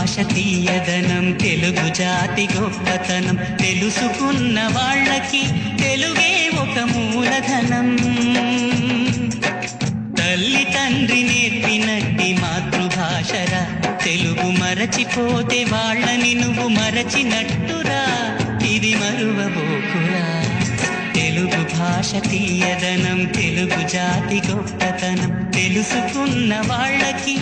భాష తీయదనం తెలుగు జాతి గొప్పతనం తెలుసుకున్న వాళ్ళకి తెలుగే ఒక మూలధనం తల్లి తండ్రి నేర్పినట్టి మాతృభాషరా తెలుగు మరచిపోతే వాళ్ళని నువ్వు మరచినట్టురా ఇది మరువబోకురా తెలుగు భాష తీయదనం తెలుగు జాతి గొప్పతనం తెలుసుకున్న వాళ్ళకి